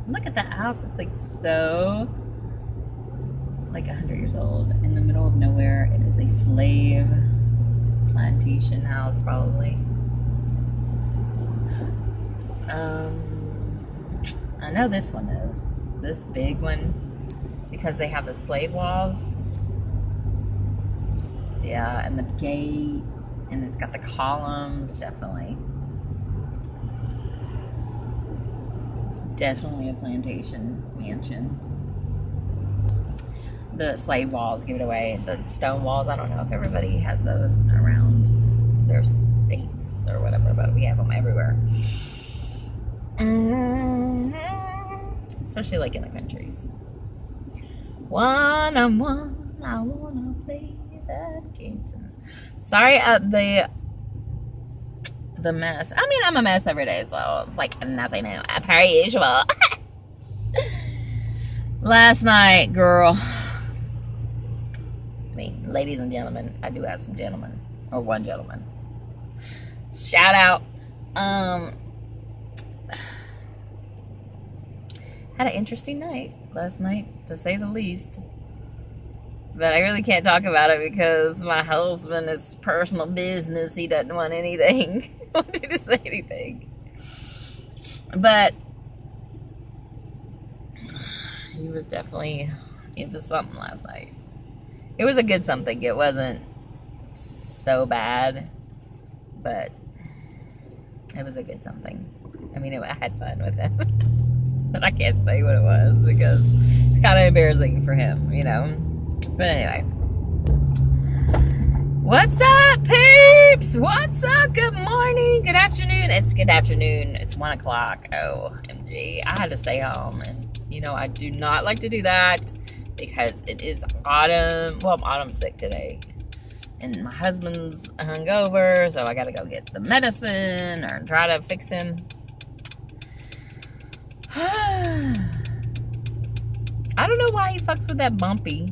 Look at that house. It's like so, like 100 years old. In the middle of nowhere. It is a slave plantation house, probably. I know this one is. This big one. Because they have the slave walls. Yeah, and the gate. And it's got the columns. Definitely. Definitely a plantation mansion. The slave walls give it away. The stone walls, I don't know if everybody has those around their states or whatever, but we have them everywhere. Especially like in the countries. One-on-one, I wanna play that game. Sorry, the mess. I mean, I'm a mess every day, so it's like nothing new. Per usual. Last night, girl. I mean, ladies and gentlemen, I do have some gentlemen, or one gentleman. Shout out. Had an interesting night last night, to say the least. But I really can't talk about it because my husband is personal business. He doesn't want anything. He wanted to say anything. But he was definitely into something last night. It was a good something. It wasn't so bad, but it was a good something. I mean, I had fun with it. But I can't say what it was because it's kind of embarrassing for him, you know. But anyway. What's up, peeps? What's up? Good morning. Good afternoon. It's good afternoon. It's 1 o'clock. OMG. I had to stay home. And, you know, I do not like to do that because it is autumn. Well, I'm autumn sick today. And my husband's hungover, so I got to go get the medicine or try to fix him. I don't know why he fucks with that Bumpy.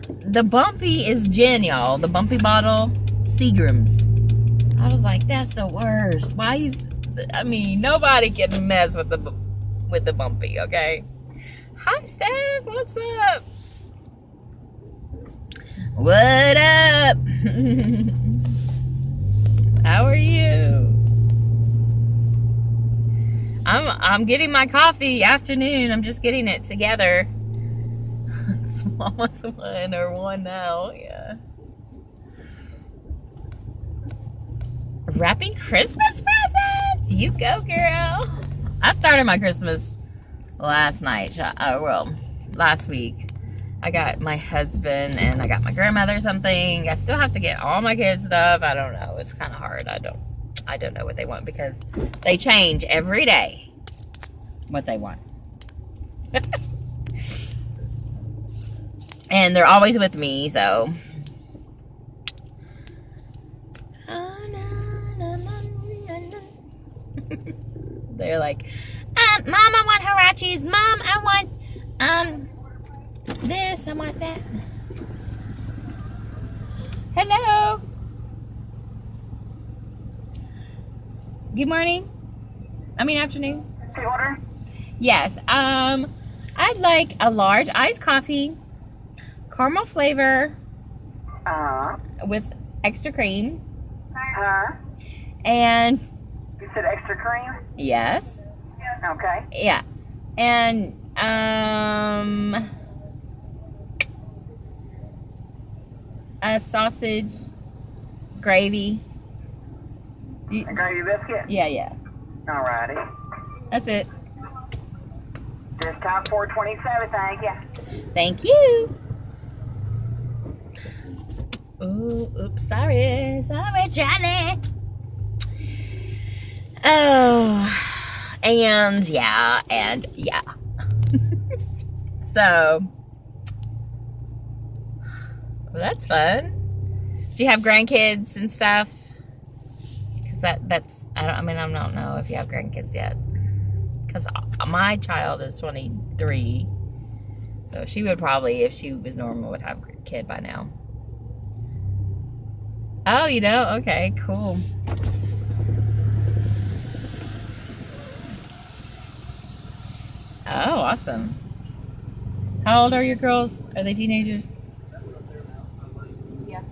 The Bumpy is gin, y'all. The Bumpy bottle, Seagram's. I was like, that's the worst. Why he's? I mean, nobody can mess with the Bumpy, okay? Hi, Steph. What's up? What up? How are you? I'm getting my coffee afternoon. I'm just getting it together. It's almost 1 or 1 now. Yeah. Wrapping Christmas presents. You go, girl. I started my Christmas last night. Well, last week. I got my husband and I got my grandmother something. I still have to get all my kids stuff. I don't know. It's kind of hard. I don't know what they want because they change every day what they want. And they're always with me, so. They're like, Mom, I want Hirachis. Mom, I want, this, I want that. Hello. Good morning. I mean afternoon. The order? Yes. I'd like a large iced coffee, caramel flavor, with extra cream. And You said extra cream? yes. Okay. Yeah. And a sausage gravy. A gravy biscuit? Yeah. Alrighty. That's it. This time 427, thank you. Thank you. Oops, sorry, Charlie. Oh, and yeah. So, well, that's fun. Do you have grandkids and stuff? Because I don't know if you have grandkids yet. Because my child is 23, so she would probably, if she was normal, would have a kid by now. Oh, you know? Okay, cool. awesome. How old are your girls? Are they teenagers? Yeah.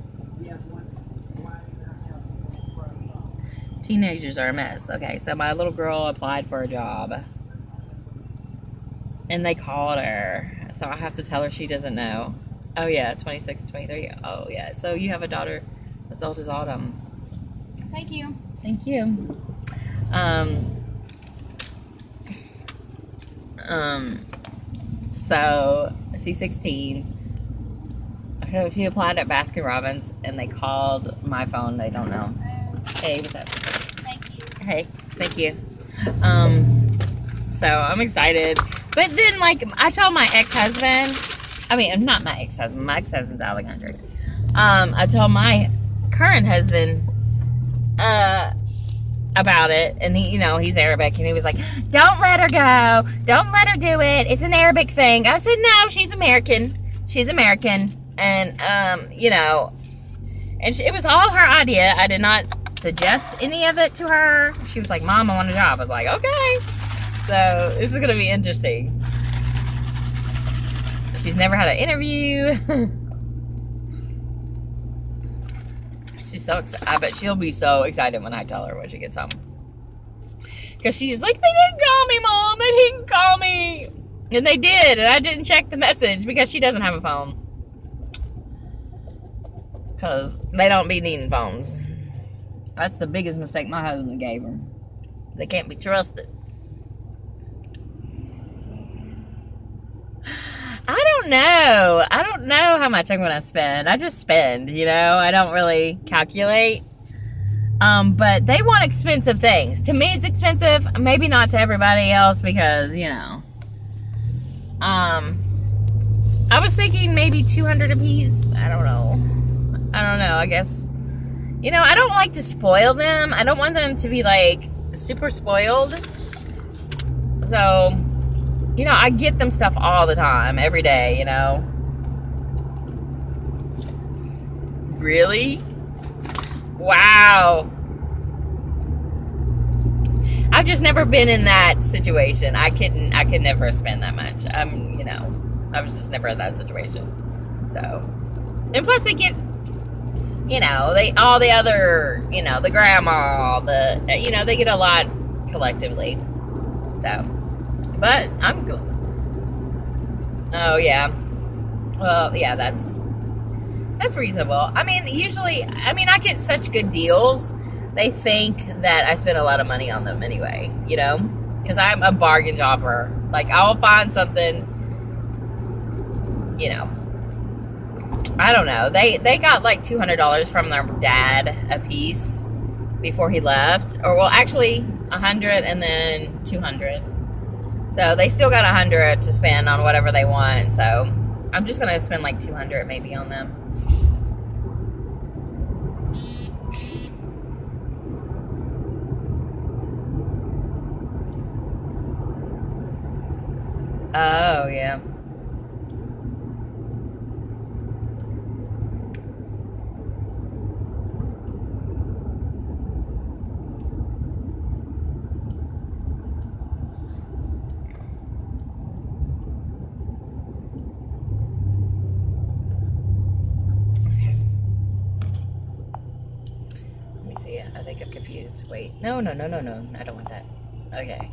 Teenagers are a mess. Okay, so my little girl applied for a job. And they called her. So I have to tell her she doesn't know. Oh, yeah, 26, 23. Oh, yeah. So you have a daughter as old as Autumn. Thank you. Thank you. So she's 16. She applied at Baskin Robbins, and they called my phone. They don't know. Hey, what's up? Thank you. Hey, thank you. So I'm excited. But then, like, I told my ex-husband, I mean, not my ex-husband. My ex-husband's out of the country. I told my current husband about it, and he, you know, he's Arabic, and he was like, don't let her go. Don't let her do it. It's an Arabic thing. I said, no, she's American. She's American. And, you know, and it was all her idea. I did not suggest any of it to her. She was like, Mom, I want a job. I was like, okay. So this is going to be interesting. She's never had an interview. She's so excited. I bet she'll be so excited when I tell her when she gets home. Because she's like, they didn't call me, Mom. They didn't call me. And they did. And I didn't check the message because she doesn't have a phone. Because they don't be needing phones. That's the biggest mistake my husband gave her. They can't be trusted. I don't know. I don't know how much I'm going to spend. I just spend, you know. I don't really calculate. But they want expensive things. To me, it's expensive. Maybe not to everybody else because, you know. I was thinking maybe 200 a piece. I don't know. I guess. You know, I don't like to spoil them. I don't want them to be, like, super spoiled. So, you know, I get them stuff all the time, every day, you know. Really? Wow. I've just never been in that situation. I could never spend that much. You know, I was just never in that situation. So, and plus they get, you know, all the other, you know, the grandma, you know, they get a lot collectively. So, but I'm good. Oh, yeah. Well, yeah, that's reasonable. I mean, usually, I get such good deals. They think that I spend a lot of money on them anyway, you know? Because I'm a bargain shopper. Like, I'll find something, you know. I don't know. They got like $200 from their dad a piece before he left. Or, well, actually, $100 and then $200. So they still got $100 to spend on whatever they want. So I'm just going to spend like $200 maybe on them. Oh, yeah. I think I'm confused. Wait. No. I don't want that. Okay.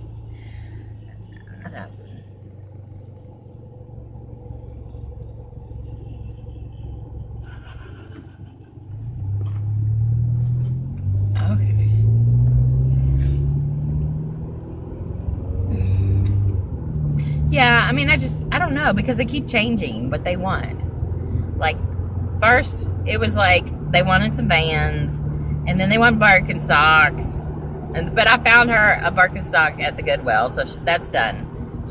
1,000. Okay. Yeah, I mean, I don't know, because they keep changing what they want. Like, first, it was like, they wanted some Vans, and then they want Birkenstocks. But I found her a Birkenstock at the Goodwill, so that's done.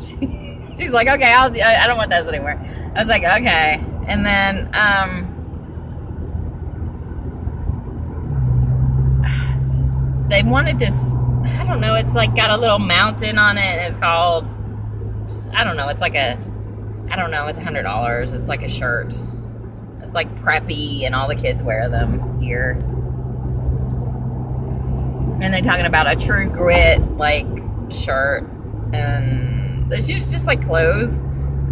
She's like, okay, I don't want those anymore. I was like, okay. And then, they wanted this, I don't know, it's like got a little mountain on it. It's called, I don't know, it's like it's $100. It's like a shirt. It's like preppy, and all the kids wear them here. And they're talking about a True Grit, like, shirt. And She's just like clothes,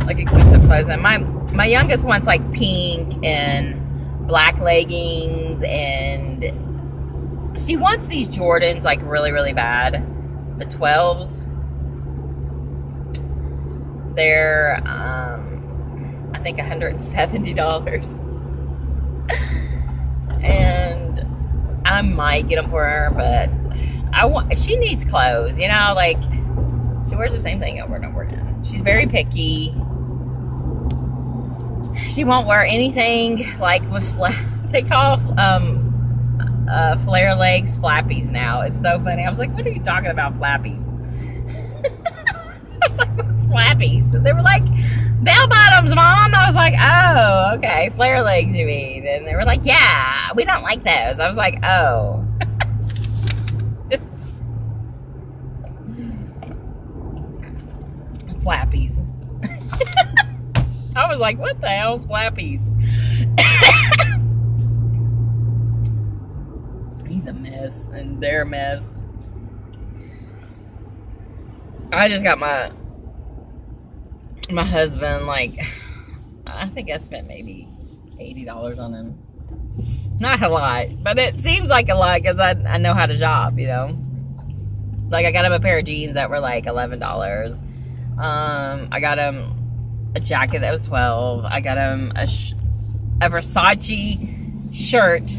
like expensive clothes. And my youngest wants like pink and black leggings, and she wants these Jordans like really, really bad. The 12s. They're I think $170. And I might get them for her, but she needs clothes, you know, like she wears the same thing over and over again. She's very picky. She won't wear anything like with they call flare legs flappies now. It's so funny. I was like, what are you talking about, flappies? I was like, what's flappies? And they were like, bell bottoms, Mom. I was like, oh, okay, flare legs you mean? And they were like, yeah, we don't like those. I was like, oh. Flappies. I was like, what the hell's flappies? He's a mess, and they're a mess. I just got my husband, like, I think I spent maybe $80 on him. Not a lot, but it seems like a lot because I know how to shop, you know. Like, I got him a pair of jeans that were like $11. I got him a jacket that was $12. I got him a Versace shirt,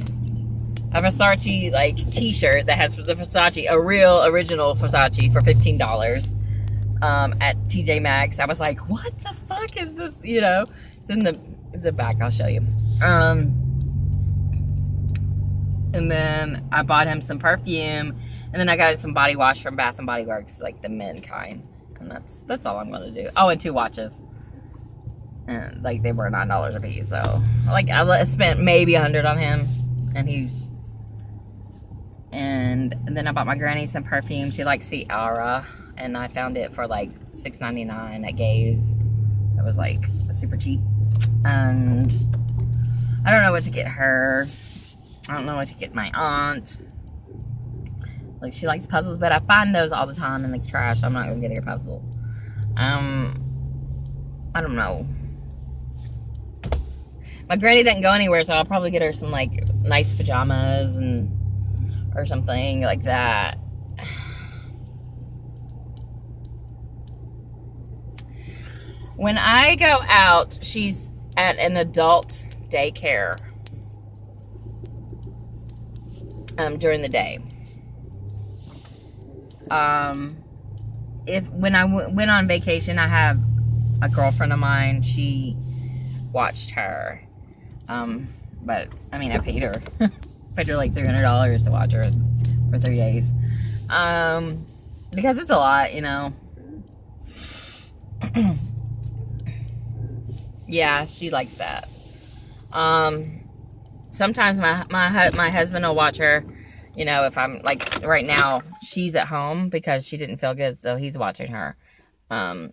a Versace like t-shirt that has the Versace, a real original Versace for $15 at TJ Maxx. I was like, what the fuck is this? You know, it's in the back. I'll show you. And then I bought him some perfume, and then I got him some body wash from Bath and Body Works, like the men kind. And that's all I'm gonna do. Oh, and 2 watches. And like they were $9 a piece, so like I spent maybe $100 on him, and then I bought my granny some perfume. She likes Ciara, and I found it for like $6.99 at Gabe's. It was like super cheap, and I don't know what to get her. I don't know what to get my aunt. Like, she likes puzzles, but I find those all the time in the trash. So I'm not gonna get her a puzzle. I don't know. My granny doesn't go anywhere, so I'll probably get her some like nice pajamas or something like that. When I go out, she's at an adult daycare during the day. When I went on vacation, I have a girlfriend of mine. She watched her. But I mean, I paid her. Paid her like $300 to watch her for 3 days. Because it's a lot, you know. Yeah, she likes that. Sometimes my husband will watch her. You know, if I'm, like, right now, she's at home because she didn't feel good, so he's watching her. But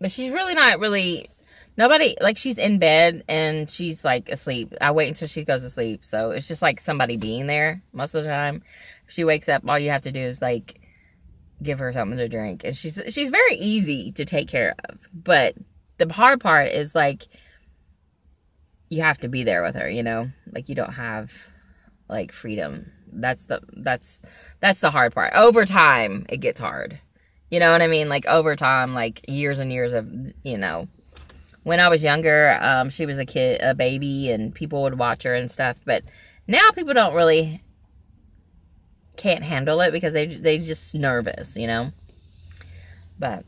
she's really not really, nobody, like, she's in bed, and she's, like, asleep. I wait until she goes to sleep, so it's just, like, somebody being there most of the time. If she wakes up, all you have to do is, like, give her something to drink. And she's very easy to take care of. But the hard part is, like, you have to be there with her, you know? Like, you don't have, like, freedom. That's the hard part. Over time, it gets hard. You know what I mean? Like, over time, like, years and years of, you know. When I was younger, she was a baby, and people would watch her and stuff. But now people don't really can't handle it because they just nervous, you know. But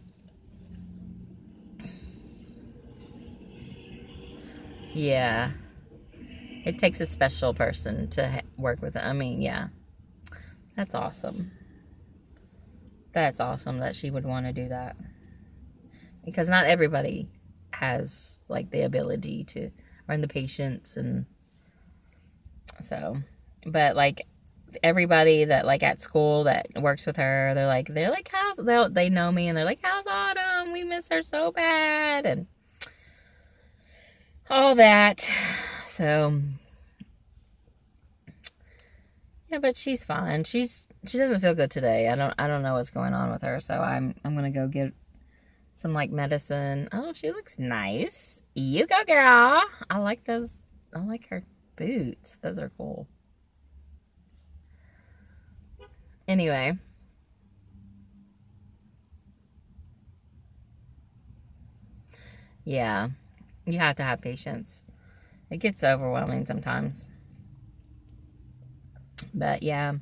yeah. It takes a special person to work with it. I mean, yeah. That's awesome. That's awesome that she would want to do that. Because not everybody has, like, the ability to, or the patience, and so, but, like, everybody that, like, at school that works with her, they're like, they know me, and they're like, how's Autumn? We miss her so bad, and all that. So, yeah, but she's fine. She doesn't feel good today. I don't know what's going on with her. So I'm gonna go some like medicine. Oh, she looks nice. You go, girl. I like those. I like her boots. Those are cool. Anyway. Yeah. You have to have patience. It gets overwhelming sometimes. But yeah.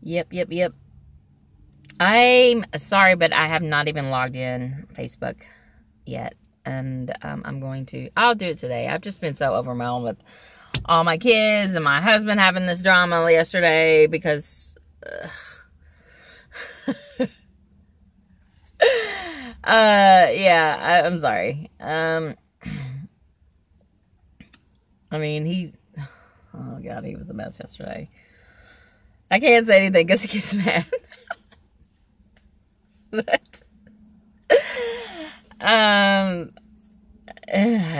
Yep. I'm sorry, but I have not even logged in Facebook yet. And I'll do it today. I've just been so overwhelmed with all my kids and my husband having this drama yesterday because... yeah, I'm sorry. I mean, oh God, he was a mess yesterday. I can't say anything because he gets mad. But, I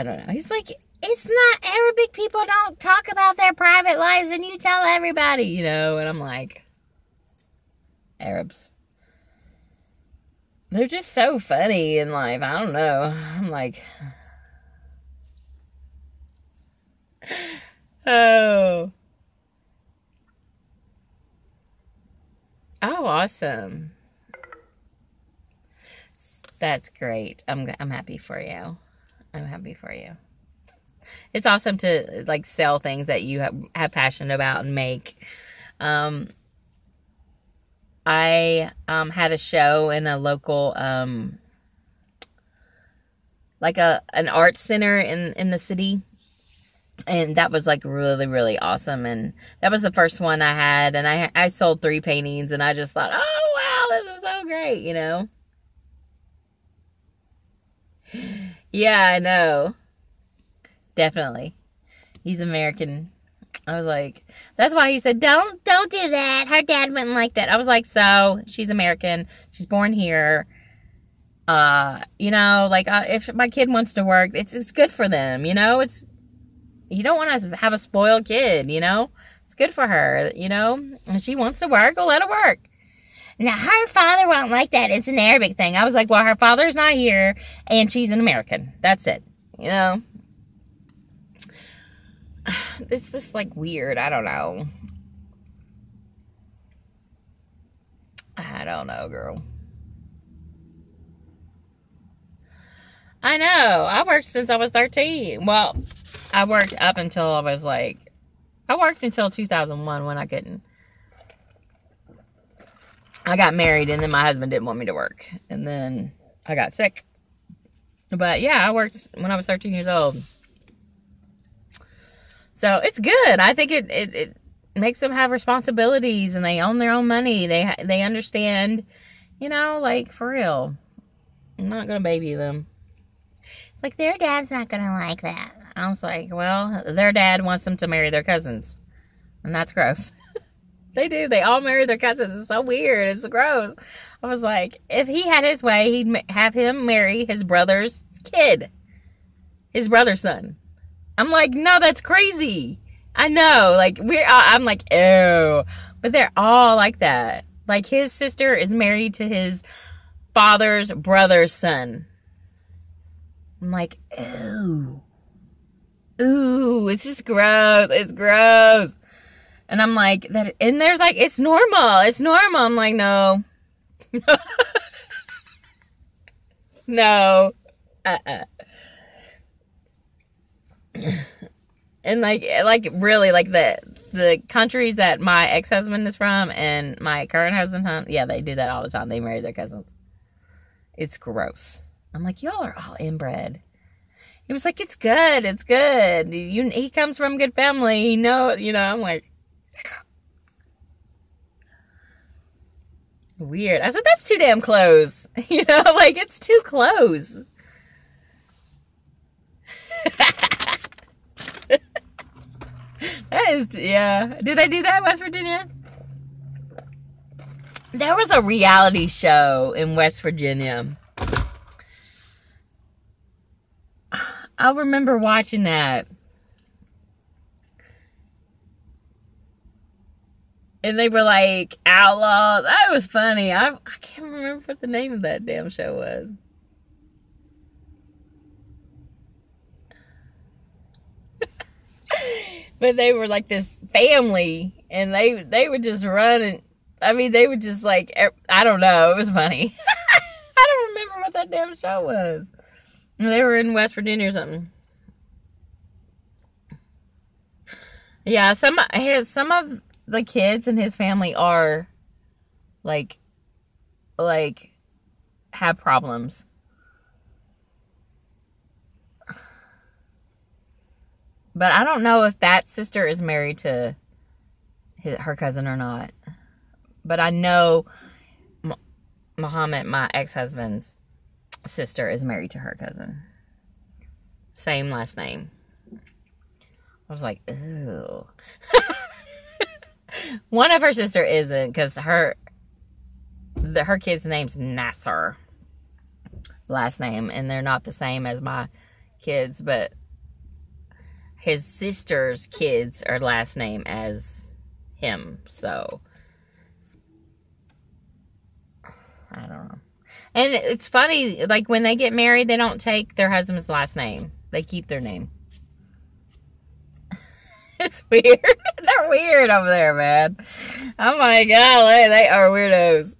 don't know. He's like, it's not Arabic people don't talk about their private lives and you tell everybody, you know, and I'm like, Arabs. They're just so funny in life. I don't know. I'm like, oh, awesome. That's great. I'm happy for you. I'm happy for you. It's awesome to like sell things that you have passion about and make. I had a show in a local like an art center in the city, and that was like really, really awesome. And that was the first one I had, and I sold 3 paintings, and I just thought, oh wow, this is so great, you know. Yeah, I know. Definitely. He's American. I was like, that's why he said, don't do that. Her dad wouldn't like that. I was like, so, she's American. She's born here. You know, like, if my kid wants to work, it's good for them, you know? You don't want to have a spoiled kid, you know? It's good for her, you know? And she wants to work, well, let her work. Now, her father won't like that. It's an Arabic thing. I was like, well, her father's not here, and she's an American. That's it, you know? It's just like weird. I don't know. I don't know, girl. I know. I worked since I was 13. Well, I worked up until I was like... I worked until 2001 when I couldn't. I got married and then my husband didn't want me to work. And then I got sick. But yeah, I worked when I was 13 years old. So it's good. I think it makes them have responsibilities and they own their own money. They understand, you know, like for real. I'm not going to baby them. It's like their dad's not going to like that. I was like, well, their dad wants them to marry their cousins. And that's gross. They do. They all marry their cousins. It's so weird. It's gross. I was like, if he had his way, he'd have him marry his brother's kid. His brother's son. I'm like, no, that's crazy. I know. Like, I'm like, ew. But they're all like that. Like, his sister is married to his father's brother's son. I'm like, ew. Ooh, it's just gross. It's gross. And I'm like, and there's like, it's normal. It's normal. I'm like, no. No. And like really, like the countries that my ex-husband is from and my current husband from, yeah, they do that all the time. They marry their cousins. It's gross. I'm like, y'all are all inbred. He was like, it's good. It's good. He comes from a good family. You know, I'm like, weird. I said, that's too damn close. You know, like, it's too close. That is, yeah. Do they do that in West Virginia? There was a reality show in West Virginia. I remember watching that. And they were like outlaws. That was funny. I can't remember what the name of that damn show was. But they were like this family, and they would just run, and I mean, they would just like, I don't know, it was funny. I don't remember what that damn show was. They were in West Virginia or something. Yeah, some of the kids in his family are like have problems. But I don't know if that sister is married to her cousin or not. But I know Muhammad, my ex-husband's sister, is married to her cousin. Same last name. I was like, ooh. One of her sister isn't, because her kid's name's Nasser. Last name. And they're not the same as my kids, but his sister's kids are last name as him. So, I don't know. And it's funny, like when they get married, they don't take their husband's last name. They keep their name. It's weird. They're weird over there, man. Oh my God, they are weirdos.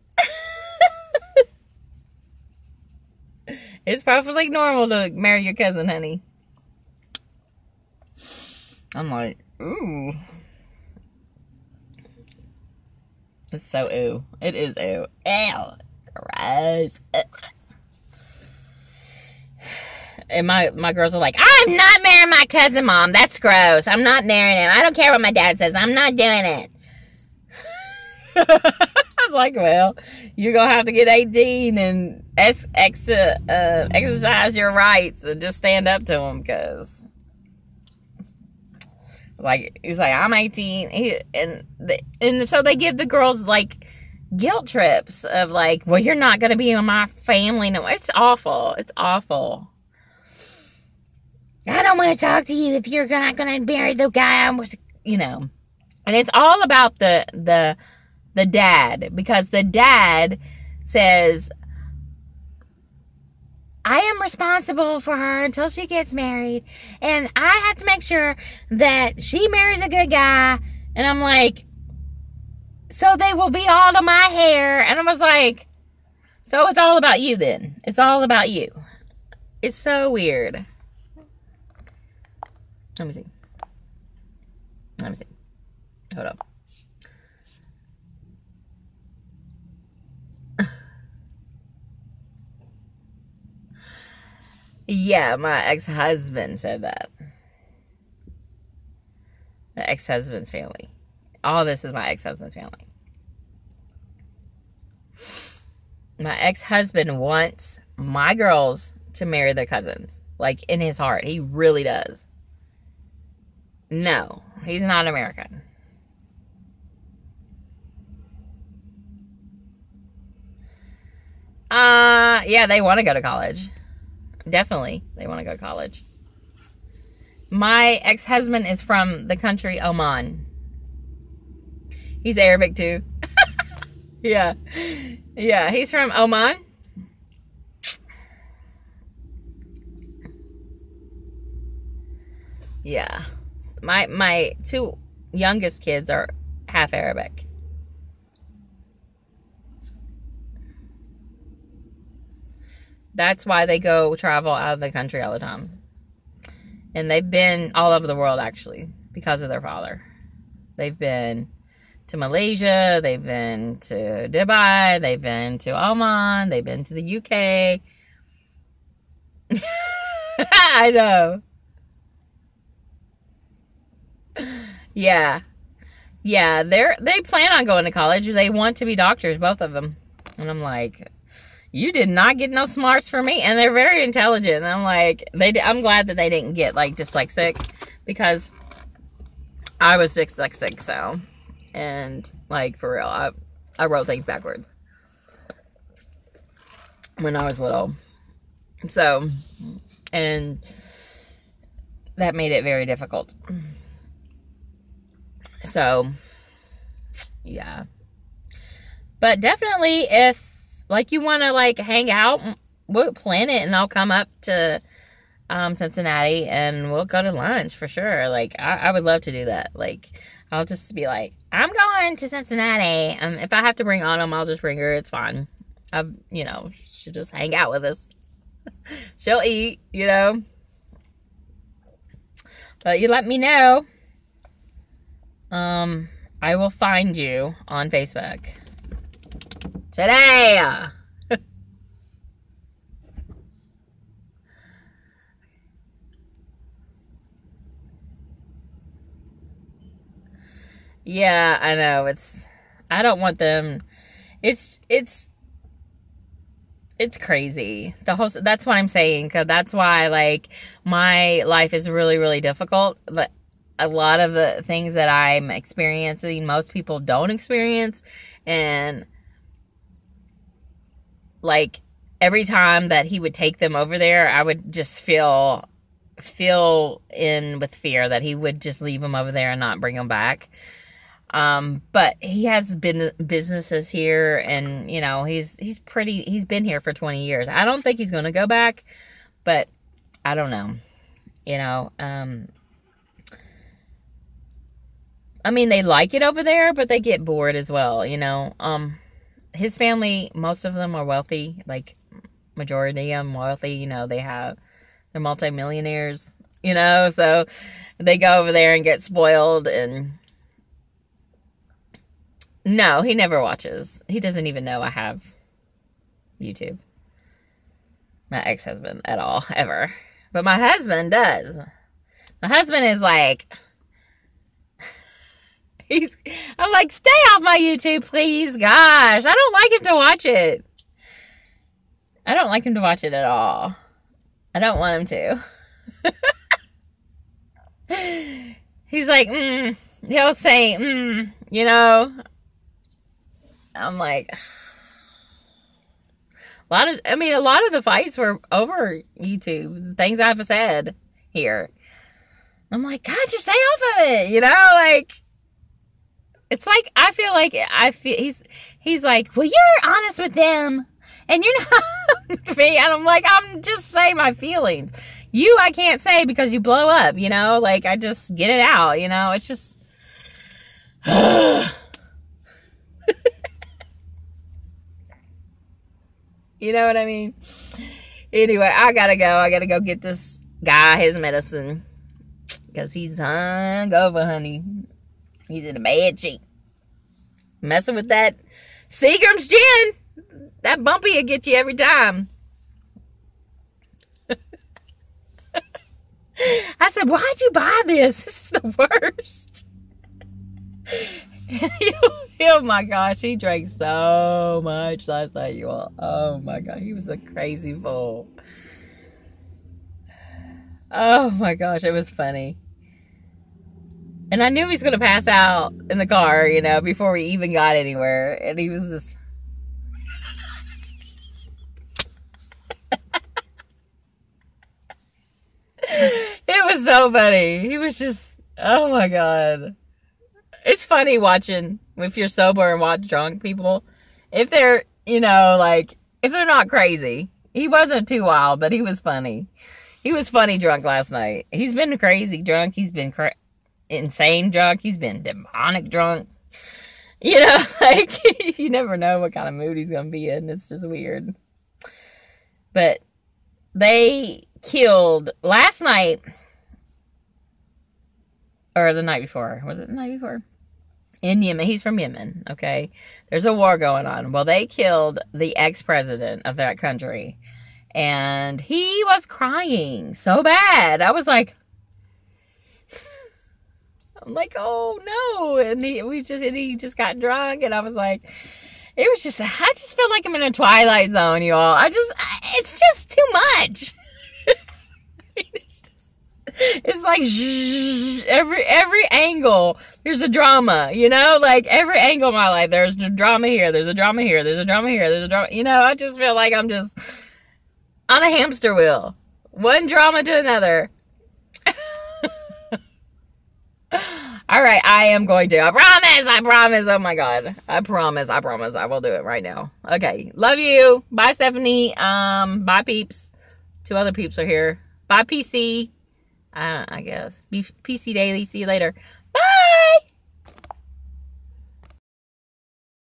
It's probably normal to marry your cousin, honey. I'm like, ooh. It's so ooh. It is ooh. Ew. Gross. And my girls are like, I'm not marrying my cousin, Mom. That's gross. I'm not marrying him. I don't care what my dad says. I'm not doing it. I was like, well, you're going to have to get 18 and exercise your rights and just stand up to him, because... Like, he was like, I'm 18. And so they give the girls, like, guilt trips of, like, well, you're not going to be in my family. No, it's awful. It's awful. I don't want to talk to you if you're not going to marry the guy I'm with, you know. And it's all about the dad. Because the dad says, I am responsible for her until she gets married. And I have to make sure that she marries a good guy. And I'm like, so they will be all to my hair. And I was like, so it's all about you then. It's all about you. It's so weird. Let me see. Hold up. Yeah, my ex-husband said that. The ex-husband's family. All this is my ex-husband's family. My ex-husband wants my girls to marry their cousins. Like, in his heart. He really does. No, he's not American. Yeah, they want to go to college. Definitely, they want to go to college. My ex-husband is from the country Oman. He's Arabic too. Yeah, he's from Oman. Yeah, my two youngest kids are half Arabic. That's why they go travel out of the country all the time. And they've been all over the world, actually, because of their father. They've been to Malaysia. They've been to Dubai. They've been to Oman. They've been to the UK. I know. Yeah. Yeah, they plan on going to college. They want to be doctors, both of them. And I'm like... You did not get no smarts from me. And they're very intelligent. And I'm like, I'm glad that they didn't get, like, dyslexic. Because I was dyslexic, so. And, like, for real, I wrote things backwards. When I was little. So, and that made it very difficult. So, Yeah. But definitely if, like, you want to, like, hang out, we'll plan it and I'll come up to Cincinnati and we'll go to lunch for sure. Like, I would love to do that. Like, I'll just be like, I'm going to Cincinnati. If I have to bring Autumn, I'll just bring her. It's fine. She'll just hang out with us. She'll eat, But you let me know. I will find you on Facebook today. Yeah, I know. I don't want them. It's crazy. That's what I'm saying. 'Cause that's why, like, my life is really, really difficult. But a lot of the things that I'm experiencing, most people don't experience. And, like, every time that he would take them over there, I would just feel in with fear that he would just leave them over there and not bring them back. But he has been businesses here, and he's been here for 20 years. I don't think he's going to go back, but I don't know. I mean, they like it over there, but they get bored as well. His family, most of them are wealthy, like majority of them wealthy. They're multimillionaires. So they go over there and get spoiled. And no, he never watches. He doesn't even know I have YouTube. My ex-husband at all, ever. But my husband does. My husband is like, I'm like, stay off my YouTube, please. Gosh, I don't like him to watch it. I don't like him to watch it at all. I don't want him to. He's like, he'll say, I'm like, a lot of the fights were over YouTube, things I've said here. I'm like, God, just stay off of it, like, it's like, I feel he's like, well, you're honest with them, and you're not with me, and I'm like, I'm just saying my feelings. I can't say because you blow up, like, I just get it out, it's just, you know what I mean? Anyway, I gotta go get this guy his medicine, because he's hungover, honey. He's in a bad shape. Messing with that Seagram's gin, that bumpy will get you every time. I said, why'd you buy this? This is the worst. Oh my gosh, he drank so much last night, you all. Oh my God, he was a crazy fool. Oh my gosh, it was funny. And I knew he was going to pass out in the car, before we even got anywhere. And he was just... It was so funny. He was just... Oh my God. It's funny watching, if you're sober and watch drunk people. If they're, if they're not crazy. He wasn't too wild, but he was funny. He was funny drunk last night. He's been crazy drunk. He's been insane drunk. He's been demonic drunk. Like, you never know what kind of mood he's going to be in. It's just weird. But they killed last night, or the night before. Was it the night before? In Yemen. He's from Yemen, okay? There's a war going on. Well, they killed the ex-president of that country. And he was crying so bad. I was like... I'm like, oh no. And he just got drunk, and I was like, I just feel like I'm in a Twilight Zone, you all. It's just too much. It's like, every angle, there's a drama, like every angle of my life, there's a drama here, there's a drama here, there's a drama here, there's a drama, I just feel like I'm just on a hamster wheel, one drama to another. All right, I am going to. I promise. I promise. Oh my God. I promise. I promise. I will do it right now. Okay. Love you. Bye, Stephanie. Bye, peeps. 2 other peeps are here. Bye, PC. I guess. PC Daily. See you later. Bye.